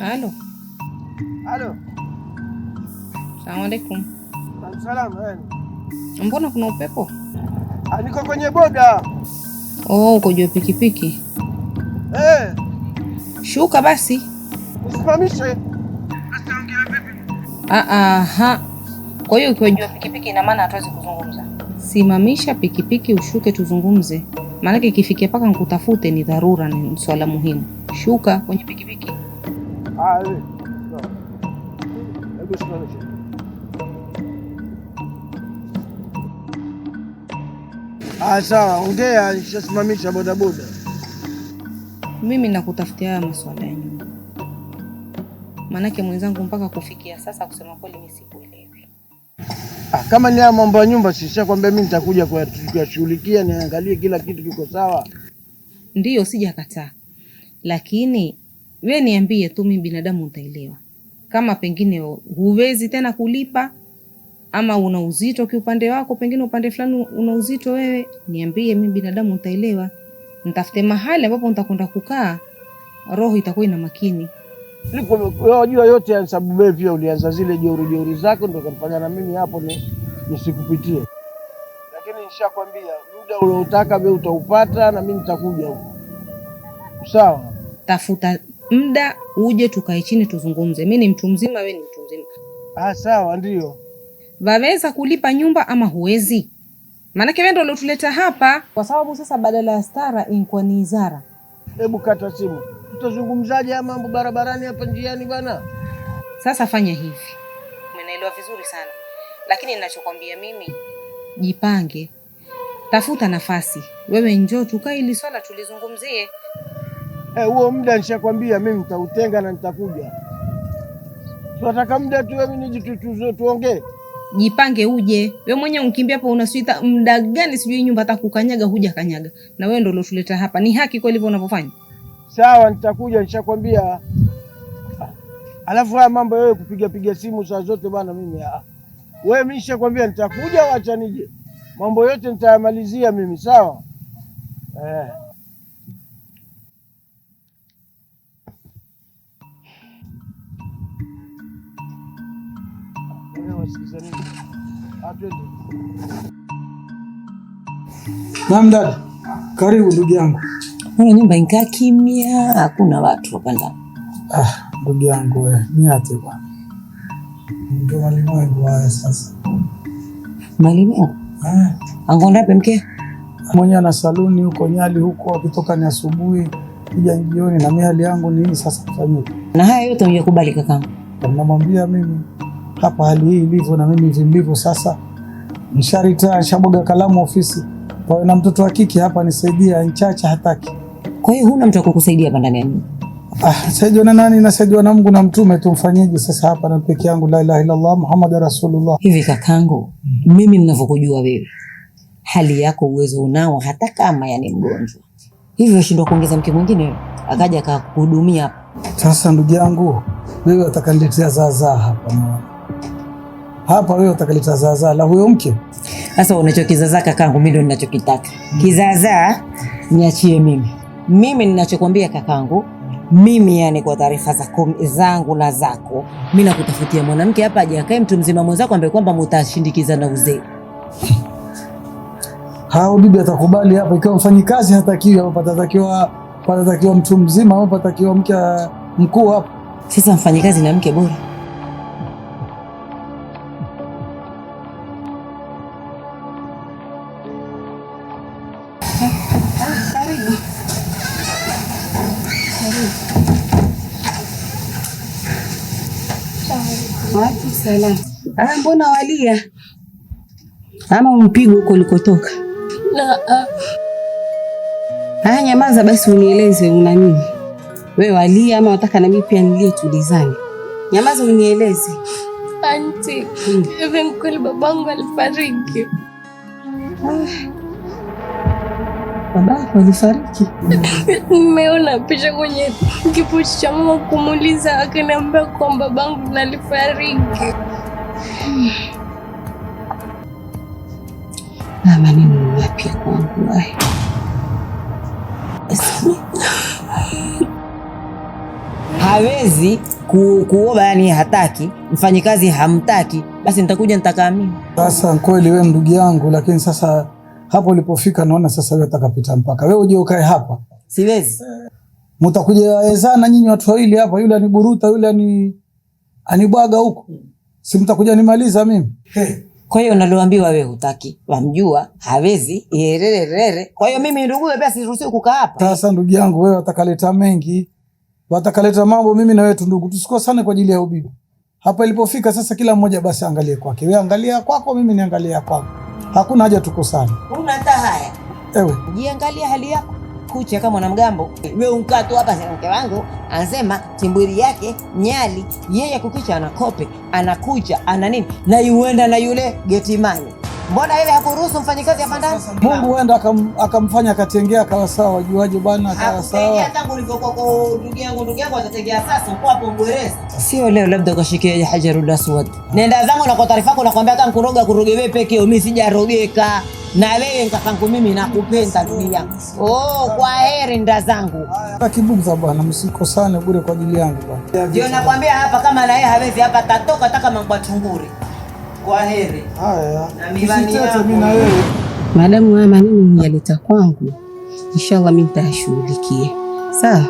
Halo. Halo. Salamu alaikum. Salamu. Mbona kuna upepo? Niko kwenye boda. Oh, uko juu pikipiki. Shuka basi. Usimamishe. Kwa hiyo ukiwa juu pikipiki ina maana hatuwezi kuzungumza. Simamisha pikipiki ushuke tuzungumze. Maana ikifikia paka nikutafute ni dharura, ni swala muhimu. Shuka kwenye pikipiki. Hebu simamisha. Sawa, ongea, nishasimamisha bodaboda. Mimi nakutafutia haya maswala ya nyumba. Maanake mwenzangu mpaka kufikia sasa kusema kweli mimi sikuelewi. Kama ni mambo ya nyumba sishakwambia mimi nitakuja kuyashughulikia, niangalie kila kitu kiko sawa. Ndiyo, sijakataa. Lakini wewe niambie tu, mimi binadamu nitaelewa. Kama pengine huwezi tena kulipa ama una uzito kiupande wako, pengine upande fulani una uzito wewe, niambie, mimi binadamu nitaelewa. Nitafute mahali ambapo nitakwenda kukaa, roho itakuwa ina makini. Unajua yote ya sababu wewe pia ulianza zile jeuri zako ndio kanifanya na mimi hapo nisikupitie. Lakini nishakwambia muda unaotaka wewe utaupata na mimi nitakuja huko. Sawa? Tafuta muda uje tukae chini tuzungumze. Mimi ni mtu mzima, wewe ni mtu mzima. Sawa, ndio. Waweza kulipa nyumba ama huwezi? Maanake wewe ndio uliotuleta hapa, kwa sababu sasa badala ya stara inakuwa ni izara. Hebu kata simu. Tutazungumzaje haya mambo barabarani hapa njiani bwana? Sasa fanya hivi. Umenielewa vizuri sana. Lakini ninachokwambia mimi, jipange. Tafuta nafasi. Wewe njoo tukae ili swala tulizungumzie. Huo muda nishakwambia mimi nitautenga na nitakuja. Tunataka muda tu wewe nije tuongee. Jipange uje. Wewe mwenyewe ukimbia hapo unasuita muda gani sijui nyumba atakukanyaga huja kanyaga. Na wewe ndio uliotuleta hapa. Ni haki kweli hivyo unavyofanya? Sawa, nitakuja nishakwambia. Alafu haya mambo wewe kupiga simu saa zote bwana mimi. Wewe mimi nishakwambia nitakuja, wacha nije. Mambo yote nitayamalizia mimi, sawa? Naam dada. Karibu ndugu yangu. Nyumba inkaa kimya, hakuna watu hapa ndani. Ndugu yangu wewe, niache bwana. Ndio malimwengu haya sasa. Malimwengu? Angonda pe mke? Mwenye ana saluni huko Nyali huko, akitoka ni asubuhi, kuja jioni, na mimi hali yangu ni hii sasa kufanyika. Na haya yote ungekubali kakangu? Namwambia mimi hapa hali hii ilivyo na mimi vilivyo sasa. Nishaboga kalamu ofisi. Kwa na mtoto wa kike hapa nisaidia, nchacha hataki. Kwa hiyo huna mtu wa kukusaidia hapa ndani ya nyumba? Saidiwa na nani? Nasaidiwa na Mungu na mtume, tumfanyeje sasa hapa na peke yangu? La ilaha illa Allah Muhammad Rasulullah. Hivi kakangu, mimi ninavyokujua wewe, hali yako uwezo unao hata kama yani mgonjwa. Hivi unashindwa kuongeza mke mwingine akaja akakuhudumia hapa? Sasa ndugu yangu, wewe utakaniletea zaza hapa. Hapa wewe utakaletea zaza la huyo mke. Sasa unachokizaza kakangu, mimi ndio ninachokitaka. Kizaza niachie mimi. Mimi ninachokwambia kakangu, mimi yani kwa taarifa zangu na zako, mimi nakutafutia mwanamke hapa aje akae mtu mzima mwenzako ambaye kwamba mtashindikiza na uzee. Hao bibi atakubali hapa ikiwa mfanyikazi hatakiwi hapa, patatakiwa mtu mzima hapa, patakiwa mke mkuu hapa. Sasa mfanyikazi na mke bora. Salam. Mbona walia? Ama mpigo huko ulikotoka? Nyamaza basi unieleze una nini. Wewe walia ama unataka na mimi pia nilie tulizane? Nyamaza unieleze. Auntie, hivi mkweli babangu alifariki? Babako alifariki? Nimeona picha kwenye kipochi cha mama kumuuliza, akaniambia kwamba babangu alifariki. Maneno mapya kwangu haya. hawezi kuoba, yani hataki, mfanyikazi hamtaki, basi nitakuja nitakaa mimi. Sasa kweli wewe ndugu yangu, lakini sasa hapo ulipofika naona sasa wewe utakapita mpaka. Wewe uje ukae hapa. Siwezi. Mtakuja wawezana nyinyi watu wawili hapa, yule aniburuta, yule anibwaga huko. Si mtakuja nimaliza mimi. Kwa hiyo naloambiwa wewe hutaki, wamjua hawezi, rere. Kwa hiyo mimi ndugu pia siruhusiwi kukaa hapa. Sasa ndugu yangu, wewe watakaleta mengi, watakaleta mambo, mimi na wewe tu ndugu, tusikosane kwa ajili ya ubibi. Hapa ilipofika sasa, kila mmoja basi angalie kwake. Wewe angalia kwako, mimi niangalia kwako. Hakuna haja tukosane. Una hata haya. Ewe, jiangalia hali yako. Kucha kama mwanamgambo. Wewe unkaa tu hapa, mke wangu anasema timbwili yake nyali, yeye kukicha anakope, anakucha, ana nini? Na yuenda na yule getimani. Mbona wewe hakuruhusu mfanyikazi hapa ndani? Mungu huenda akamfanya akatengea akawa sawa, wajuaje bwana, akawa sawa. Hakutengea tangu ulivyokuwa kwa ndugu yangu atatengea sasa kwa hapo Mwereza. Sio leo labda ukashikia hajarul aswad. Nenda zangu na kwa taarifa yako nakwambia kama kuroga kuroge wewe peke yako, mimi sijarogeka. Na wewe nkakangu mimi nakupenda ndugu yangu. Kwa heri nda zangu. Kibuza bwana, msikosane bure kwa ajili yangu bwana. Ndio nakwambia hapa, kama na yeye hawezi hapa tatoka hata mangwa tunguri. Kwa heri. Haya. Na mimi na wewe. Madamu haya maneno yaleta kwangu, inshallah mimi nitashughulikia. Sawa?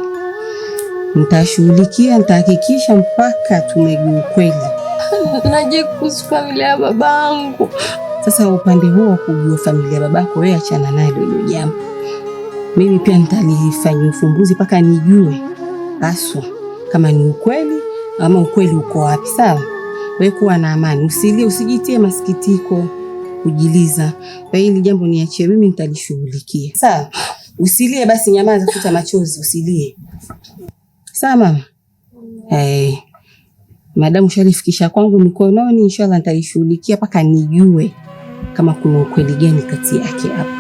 Nitashughulikia, nitahakikisha mpaka tumejua kweli. Naje kuhusu familia ya babangu. Sasa upande huo kujua familia ya babako, wewe achana naye hilo jambo. Mimi pia nitalifanyia ufumbuzi mpaka nijue aswa kama ni ukweli ama ukweli uko wapi. Sawa? Wewe kuwa na amani, usilie, usijitie masikitiko, kujiliza. Kwa hili jambo niachie mimi, nitalishughulikia. Sawa? Usilie basi, nyamaza, futa machozi, usilie. Sawa mama? Madamu sharifikisha kwangu mikononi, inshallah nitalishughulikia mpaka nijue kama kuna ukweli gani kati yake hapa.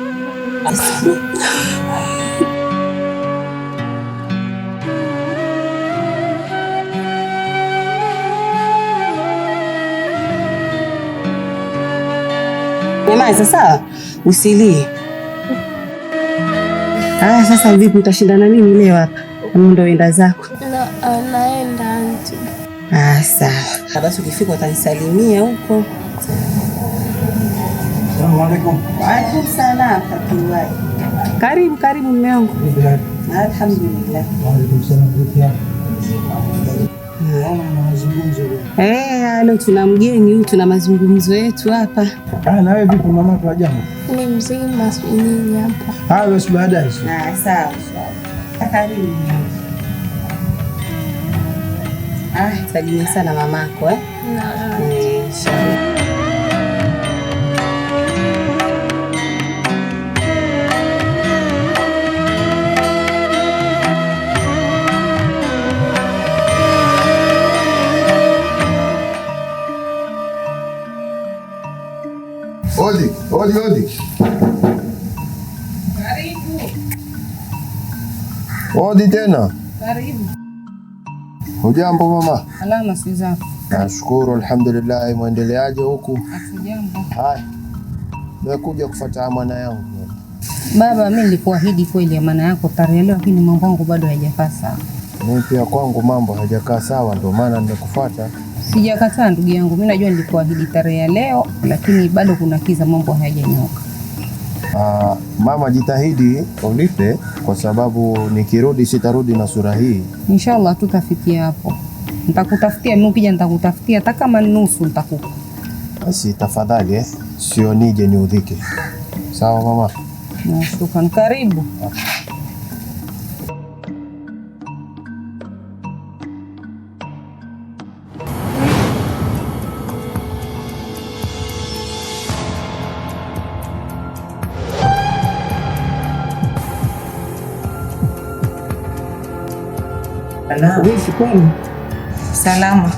Nyamaza, sawa? Usilie. Sasa vipi, utashindana mimi leo hapa? Ndio enda zako. Naenda auntie. Sawa. Basi ukifika utanisalimia huko. Assalamu alaikum. Wa alaikum salaam. Karibu mume wangu. Alhamdulillah. Wa alaikum salaam. Leo tuna mgeni huyu, tuna mazungumzo yetu hapa. Na wewe vipi mama, kwa jambo? Ni mzima nini hapa? Basi baadaye. Sawa. Karibu. Salimia sana mamako Na Odi. Karibu. Odi tena. Karibu. Hujambo mama? Alama si zako. Nashukuru, alhamdulillah. Muendeleaje huku? Asijambo. Hai. Nimekuja kufuata amana yangu. Baba, mimi nilikuahidi kweli amana yako tarehe leo, lakini mambo yangu bado hayajakaa sawa. Mimi pia kwangu mambo hajakaa sawa, ndio maana nimekufuata. Sijakataa ndugu yangu, mimi najua nilikuahidi tarehe ya leo, lakini bado kuna kiza, mambo hayajanyoka. Mama, jitahidi ulipe, kwa sababu nikirudi sitarudi na sura hii. Inshallah tutafikia hapo. Nitakutafutia, mimi ukija nitakutafutia hata kama nusu nitakupa. Basi tafadhali sio nije niudhike. Sawa mama? Nashukuru. Karibu. Vipi kwani? Salama.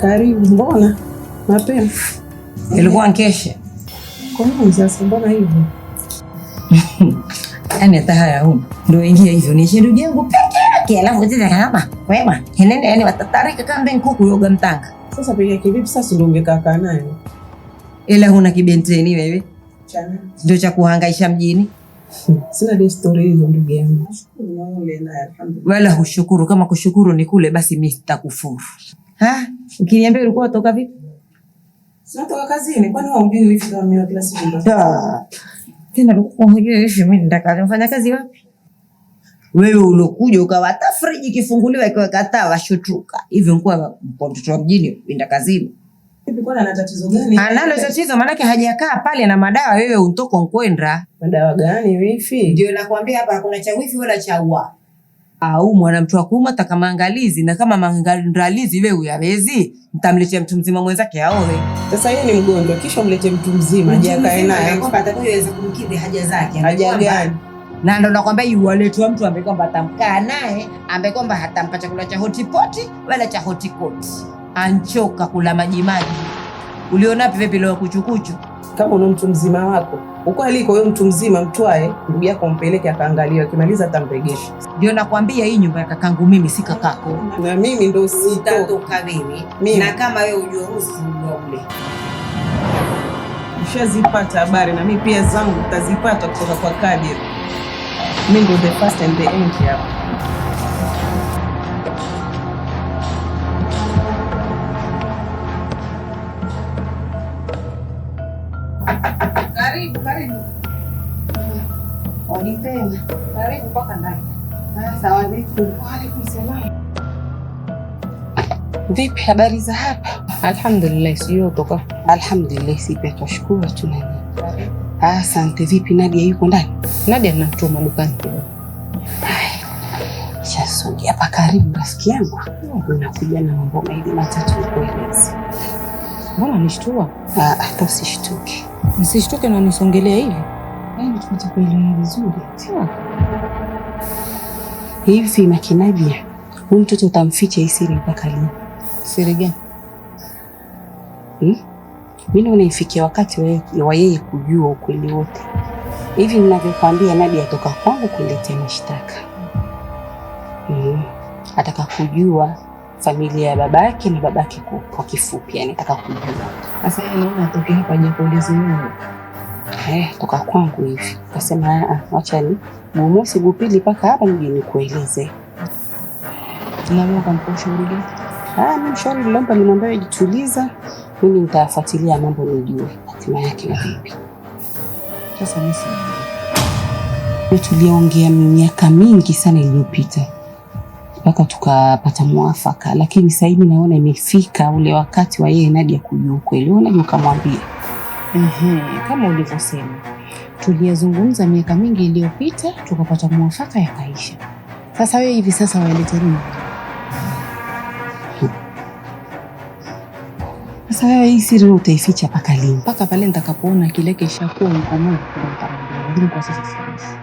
Karibu. Mbona mapema? Ilikuwa nkesha. Kwa nini sasa, mbona hivyo? Yaani hata haya huna. Ndio ingia hivyo ni ndugu yangu peke yake, alafu tena hapa. Wema, henende yani watatarika kama nkuku yoga mtanga. Sasa peke yake vipi sasa, ndio ungekaa naye? Ila huna kibenteni wewe. Chana. Ndio cha kuhangaisha mjini. Sina desturi hizo ndugu yangu. Wala hushukuru, kama kushukuru ni kule basi mimi sitakufuru. Ukiniambia ulikuwa unatoka vipi? Sinatoka kazini, kwani hujui wifi kama mimi kila siku ndo. Tena hujui wifi mimi ndaka mfanya kazi wapi? Wewe ulokuja ukawa hata friji kifunguliwa ikiwa kataa washutuka. Hivyo mkuu kwa mtoto wa mjini kwenda kazini. Vipi kwani ana tatizo gani? Analo tatizo maana yake hajakaa pale na madawa, wewe untoko nkwenda. Madawa gani wifi? Ndio nakwambia hapa hakuna cha wifi wala cha ua. Au mwana mtu akuma taka maangalizi, na kama maangalizi wewe uyawezi, mtamletea mtu mzima mwenzake aoe. Sasa yeye ni mgonjwa, kisha mlete mtu mzima aje akae naye kwamba atakayeweza kumkidhi haja zake. Haja gani? Na ndo nakwambia yuwaletwa mtu ambaye kwamba atamkaa naye, ambaye kwamba hatampa chakula cha hotipoti wala cha hotikoti. Anchoka kula maji. Ulionapi vipi leo kuchukuchu? Kama una mtu mzima wako, uko aliko wewe mtu mzima mtwae, ndugu yako mpeleke akaangaliwe, akimaliza atamregesha. Ndio nakwambia hii nyumba ya kakangu mimi si kakako. Na mimi ndo sitatoka mimi. Na kama wewe ujua usijua ule. Ushazipata habari na mimi pia zangu utazipata kutoka kwa Kadir. Mimi ndo the first and the end hapa. Karibu. Walipenda. Karibu mpaka ndani. Asalamu alaykum. Wa alaykum salaam. Vipi habari za hapa? Alhamdulillah, sio utoka. Alhamdulillah, sipi tunashukuru tu nani. Asante. Vipi Nadia yuko ndani? Nadia anatuma dukani kidogo. Shasongea hapa karibu rafiki yangu. Unakuja na mambo mawili matatu kueleza. Mbona nishtua? Hata usishtuke. Nisishtuke na nisongelea hivi. Yaani tutakuelewa vizuri. Hivi Makinadia, huyu mtoto utamficha hii siri mpaka lini? Siri gani? Mimi unaifikia wakati wa yeye kujua ukweli wote. Hivi ninavyokuambia, Nadia atoka kwangu kuletea mashtaka. Ataka kujua familia ya babake na babake kwa kifupi, yani ataka kujua. Sasa yeye naona atoke hapa aje kuuliza wewe. Toka kwangu hivi. Akasema acha ni Jumamosi Jumapili paka hapa nije nikueleze. Na wewe ukamshauri gani? Mimi mshauri nilimpa, nimwambia jituliza, mimi nitafuatilia mambo nijue hatima yake na vipi. Sasa mimi tuliongea miaka mingi sana iliyopita mpaka tukapata mwafaka, lakini sasa hivi naona imefika ule wakati wa yeye Nadia kujua ukweli. Unajua kamwambia. Kama ulivyosema, tuliyazungumza miaka mingi iliyopita tukapata mwafaka yakaisha. Sasa wewe hivi sasa waelete nini? Sasa wewe hii siri utaificha mpaka lini? Mpaka pale nitakapoona kile kishakuwa mkononi kwa mtamwambia. Lakini kwa sasa siwezi.